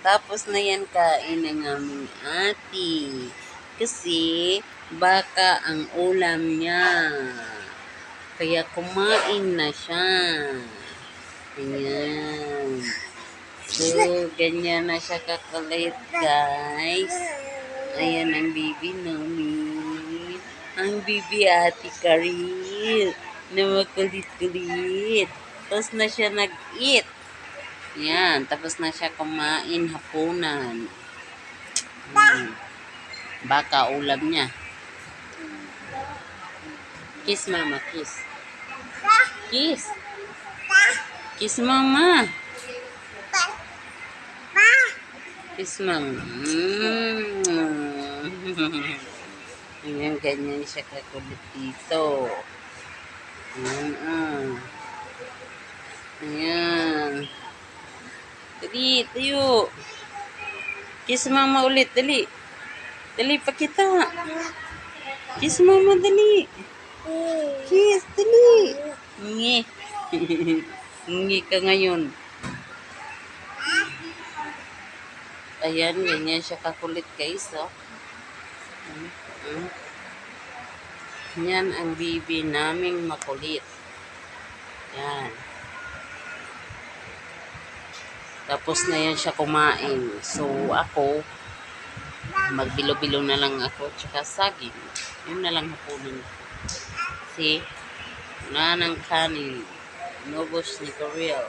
Tapos na yan kain ng aming ate. Kasi baka ang ulam niya. Kaya kumain na siya. Ayan. So, ganyan na siya kakulit, guys. Ayan ang bibi namin. Ang bibi ate Karil. Na makulit-kulit. Tapos na siya nag-eat. Yan, tapos na siya kumain hapunan. Baka ulam niya. Kiss mama, kiss. Kiss. Kiss mama. Kiss mama. Ayan, ganyan siya kakulit dito. Ayan, Ayan. Dali, tayo. Kiss mama ulit, dali. Dali, pakita. Kiss mama, dali. Kiss, dali. Ngi. Ngi ka ngayon. Ayan, ganyan siya kakulit, guys, oh. Yan ang bibi naming makulit. Yan. Tapos na yan siya kumain. So, ako, magbilo-bilo na lang ako, tsaka saging. Yun na lang hapunin ko. See? Wala ng kanin. Inubos ni Karil.